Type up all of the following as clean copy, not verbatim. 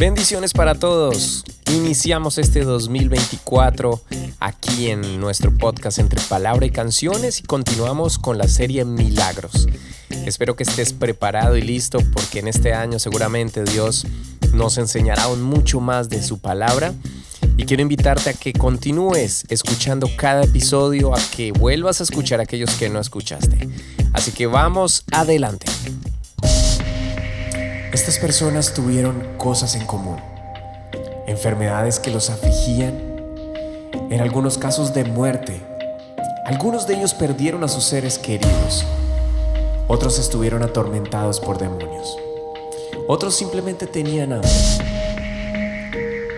Bendiciones para todos. Iniciamos este 2024 aquí en nuestro podcast Entre Palabra y Canciones y continuamos con la serie Milagros. Espero que estés preparado y listo porque en este año seguramente Dios nos enseñará aún mucho más de su palabra. Y quiero invitarte a que continúes escuchando cada episodio, a que vuelvas a escuchar a aquellos que no escuchaste. Así que vamos adelante. Estas personas tuvieron cosas en común. Enfermedades que los afligían, en algunos casos de muerte. Algunos de ellos perdieron a sus seres queridos. Otros estuvieron atormentados por demonios. Otros simplemente tenían hambre.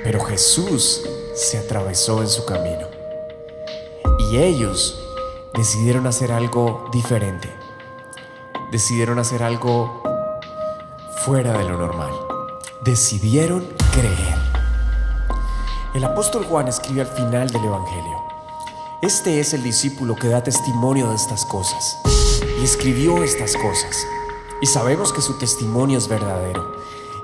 Pero Jesús se atravesó en su camino. Y ellos decidieron hacer algo diferente. Decidieron hacer algo fuera de lo normal. Decidieron creer. El apóstol Juan escribe al final del Evangelio: este es el discípulo que da testimonio de estas cosas, y escribió estas cosas, y sabemos que su testimonio es verdadero.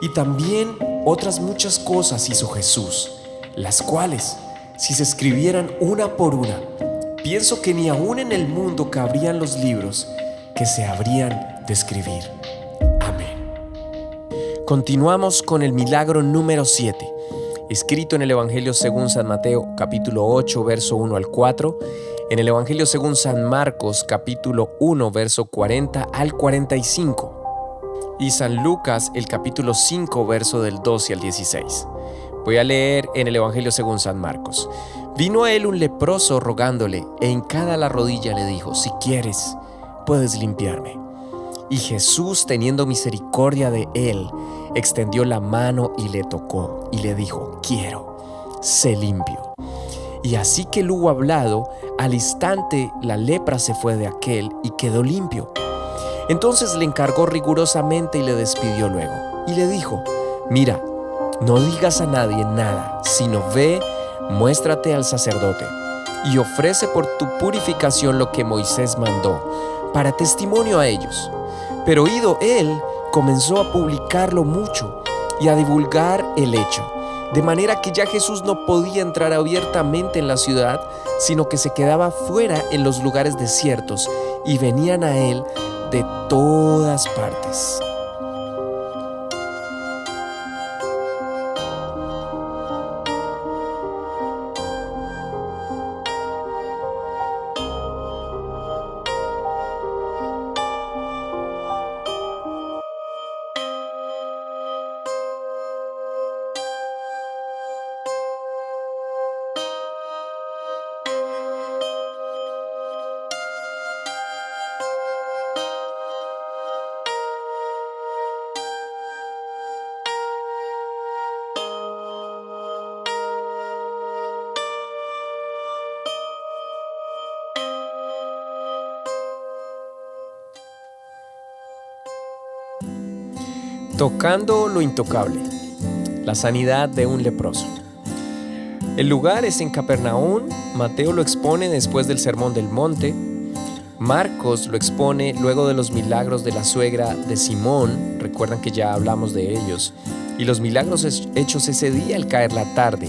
Y también otras muchas cosas hizo Jesús, las cuales, si se escribieran una por una, pienso que ni aún en el mundo cabrían los libros que se habrían de escribir. Amén. Continuamos con el milagro número 7, escrito en el Evangelio según San Mateo, capítulo 8, verso 1 al 4, en el Evangelio según San Marcos, capítulo 1, verso 40 al 45, y San Lucas, el capítulo 5, verso del 12 al 16. Voy a leer en el Evangelio según San Marcos. Vino a él un leproso rogándole, e hincada la rodilla le dijo: si quieres, puedes limpiarme. Y Jesús, teniendo misericordia de él, extendió la mano y le tocó, y le dijo: quiero, sé limpio. Y así que él hubo hablado, al instante la lepra se fue de aquel y quedó limpio. Entonces le encargó rigurosamente y le despidió luego. Y le dijo: mira, no digas a nadie nada, sino ve, muéstrate al sacerdote, y ofrece por tu purificación lo que Moisés mandó, para testimonio a ellos. Pero ido él, comenzó a publicarlo mucho y a divulgar el hecho, de manera que ya Jesús no podía entrar abiertamente en la ciudad, sino que se quedaba fuera en los lugares desiertos, y venían a él de todas partes. Tocando lo intocable, la sanidad de un leproso. El lugar es en Capernaum. Mateo lo expone después del Sermón del Monte. Marcos lo expone luego de los milagros de la suegra de Simón. Recuerdan que ya hablamos de ellos. Y los milagros hechos ese día al caer la tarde,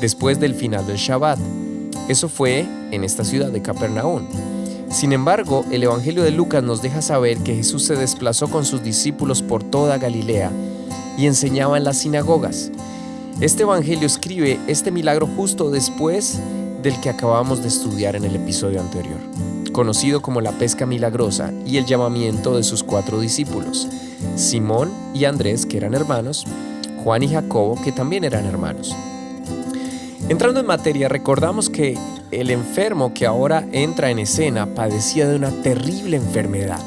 después del final del Shabbat. Eso fue en esta ciudad de Capernaum. Sin embargo, el Evangelio de Lucas nos deja saber que Jesús se desplazó con sus discípulos por toda Galilea y enseñaba en las sinagogas. Este Evangelio escribe este milagro justo después del que acabamos de estudiar en el episodio anterior, conocido como la pesca milagrosa y el llamamiento de sus 4 discípulos, Simón y Andrés, que eran hermanos, Juan y Jacobo, que también eran hermanos. Entrando en materia, recordamos que el enfermo que ahora entra en escena padecía de una terrible enfermedad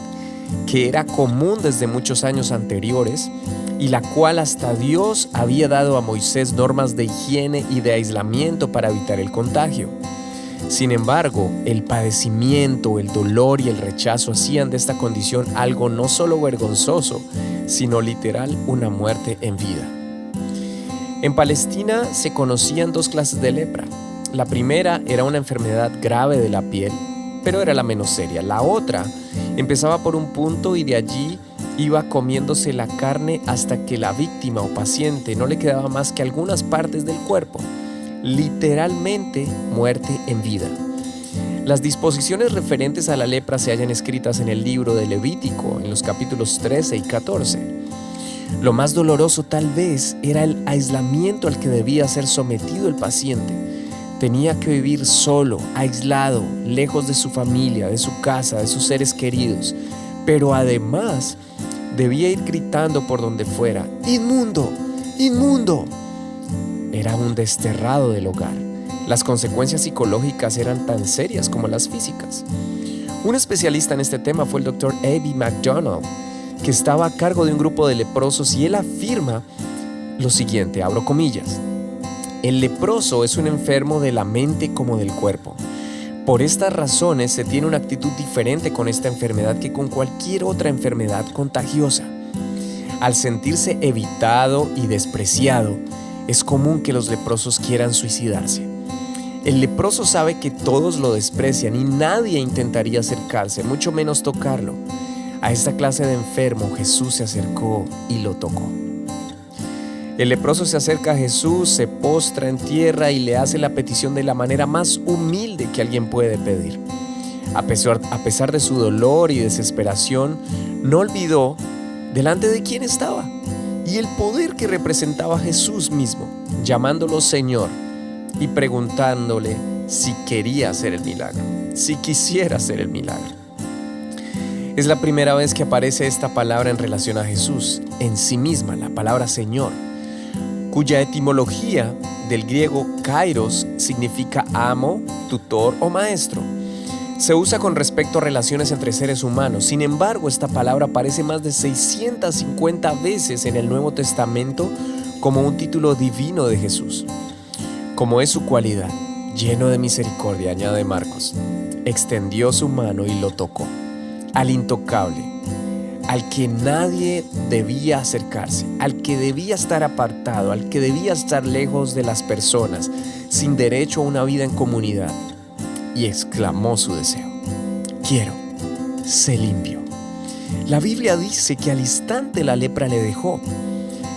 que era común desde muchos años anteriores y la cual hasta Dios había dado a Moisés normas de higiene y de aislamiento para evitar el contagio. Sin embargo, el padecimiento, el dolor y el rechazo hacían de esta condición algo no solo vergonzoso, sino literal una muerte en vida. En Palestina se conocían 2 clases de lepra. La primera era una enfermedad grave de la piel, pero era la menos seria. La otra empezaba por un punto y de allí Iba comiéndose la carne hasta que la víctima o paciente no le quedaba más que algunas partes del cuerpo. Literalmente, muerte en vida. Las disposiciones referentes a la lepra se hallan escritas en el libro de Levítico, en los capítulos 13 y 14. Lo más doloroso tal vez era el aislamiento al que debía ser sometido el paciente. Tenía que vivir solo, aislado, lejos de su familia, de su casa, de sus seres queridos. Pero además, debía ir gritando por donde fuera: ¡inmundo! ¡Inmundo! Era un desterrado del hogar. Las consecuencias psicológicas eran tan serias como las físicas. Un especialista en este tema fue el Dr. A.B. McDonald, que estaba a cargo de un grupo de leprosos, y él afirma lo siguiente, abro comillas: el leproso es un enfermo de la mente como del cuerpo. Por estas razones se tiene una actitud diferente con esta enfermedad que con cualquier otra enfermedad contagiosa. Al sentirse evitado y despreciado, es común que los leprosos quieran suicidarse. El leproso sabe que todos lo desprecian y nadie intentaría acercarse, mucho menos tocarlo. A esta clase de enfermo Jesús se acercó y lo tocó. El leproso se acerca a Jesús, se postra en tierra y le hace la petición de la manera más humilde que alguien puede pedir. A pesar de su dolor y desesperación, no olvidó delante de quién estaba y el poder que representaba Jesús mismo, llamándolo Señor y preguntándole si quería hacer el milagro, si quisiera hacer el milagro. Es la primera vez que aparece esta palabra en relación a Jesús, en sí misma, la palabra Señor, cuya etimología del griego kairos significa amo, tutor o maestro. Se usa con respecto a relaciones entre seres humanos. Sin embargo, esta palabra aparece más de 650 veces en el Nuevo Testamento como un título divino de Jesús. Como es su cualidad, lleno de misericordia, añade Marcos, extendió su mano y lo tocó. Al intocable, al que nadie debía acercarse, al que debía estar apartado, al que debía estar lejos de las personas, sin derecho a una vida en comunidad, y exclamó su deseo: quiero, sé limpio. La Biblia dice que al instante la lepra le dejó.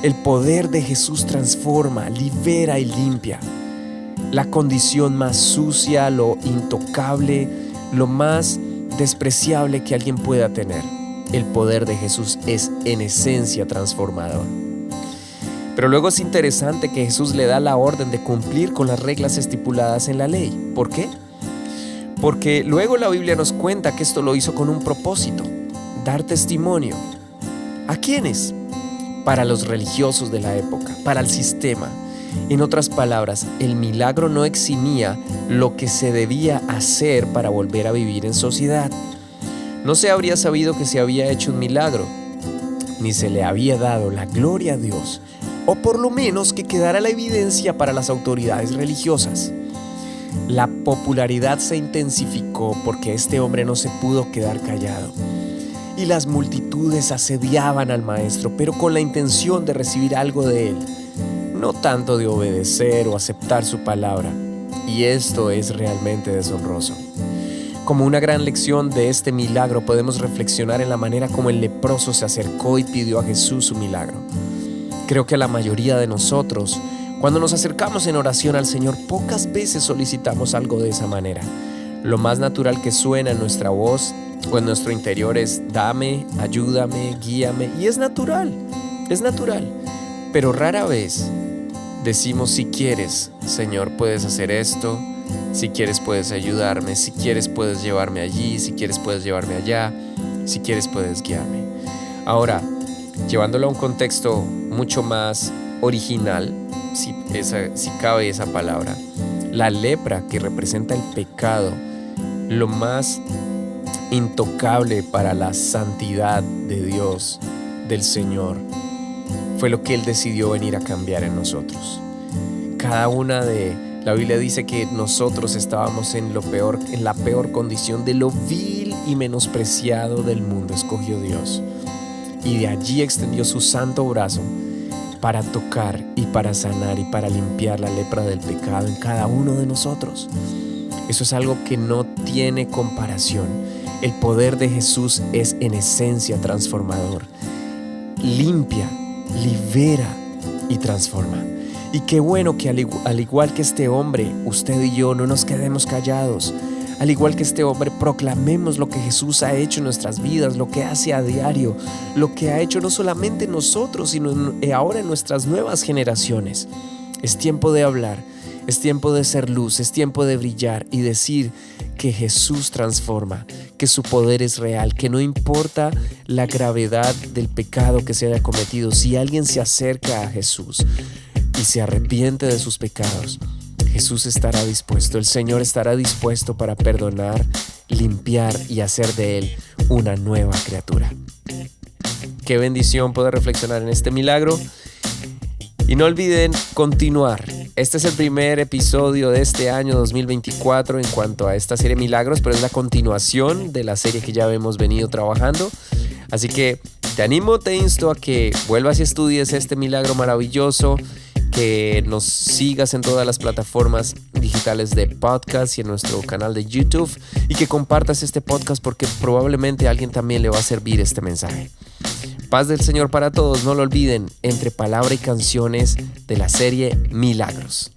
El poder de Jesús transforma, libera y limpia. La condición más sucia, lo intocable, lo más despreciable que alguien pueda tener. El poder de Jesús es en esencia transformador. Pero luego es interesante que Jesús le da la orden de cumplir con las reglas estipuladas en la ley. ¿Por qué? Porque luego la Biblia nos cuenta que esto lo hizo con un propósito: dar testimonio. ¿A quiénes? Para los religiosos de la época, para el sistema. En otras palabras, el milagro no eximía lo que se debía hacer para volver a vivir en sociedad. No se habría sabido que se había hecho un milagro, ni se le había dado la gloria a Dios, o por lo menos que quedara la evidencia para las autoridades religiosas. La popularidad se intensificó porque este hombre no se pudo quedar callado, y las multitudes asediaban al maestro, pero con la intención de recibir algo de él, no tanto de obedecer o aceptar su palabra. Y esto es realmente deshonroso. Como una gran lección de este milagro, podemos reflexionar en la manera como el leproso se acercó y pidió a Jesús su milagro. Creo que la mayoría de nosotros, cuando nos acercamos en oración al Señor, pocas veces solicitamos algo de esa manera. Lo más natural que suena en nuestra voz o en nuestro interior es: dame, ayúdame, guíame. Y es natural. Pero rara vez decimos: si quieres, Señor, puedes hacer esto. Si quieres, puedes ayudarme. Si quieres, puedes llevarme allí. Si quieres, puedes llevarme allá. Si quieres, puedes guiarme. Ahora, llevándolo a un contexto mucho más original, si cabe esa palabra, la lepra, que representa el pecado, lo más intocable para la santidad de Dios, del Señor, fue lo que Él decidió venir a cambiar en nosotros. La Biblia dice que nosotros estábamos en la peor condición, de lo vil y menospreciado del mundo escogió Dios, y de allí extendió su santo brazo para tocar y para sanar y para limpiar la lepra del pecado en cada uno de nosotros. Eso es algo que no tiene comparación. El poder de Jesús es en esencia transformador. Limpia, libera y transforma. Y qué bueno que al igual que este hombre, usted y yo no nos quedemos callados. Al igual que este hombre, proclamemos lo que Jesús ha hecho en nuestras vidas, lo que hace a diario, lo que ha hecho no solamente en nosotros, sino ahora en nuestras nuevas generaciones. Es tiempo de hablar, es tiempo de ser luz, es tiempo de brillar y decir que Jesús transforma, que su poder es real, que no importa la gravedad del pecado que se haya cometido, si alguien se acerca a Jesús y se arrepiente de sus pecados, Jesús estará dispuesto, el Señor estará dispuesto para perdonar, limpiar y hacer de Él una nueva criatura. Qué bendición poder reflexionar en este milagro. Y no olviden continuar. Este es el primer episodio de este año 2024 en cuanto a esta serie Milagros, pero es la continuación de la serie que ya hemos venido trabajando. Así que te animo, te insto a que vuelvas y estudies este milagro maravilloso, que nos sigas en todas las plataformas digitales de podcast y en nuestro canal de YouTube, y que compartas este podcast porque probablemente a alguien también le va a servir este mensaje. Paz del Señor para todos, no lo olviden, entre palabra y canciones de la serie Milagros.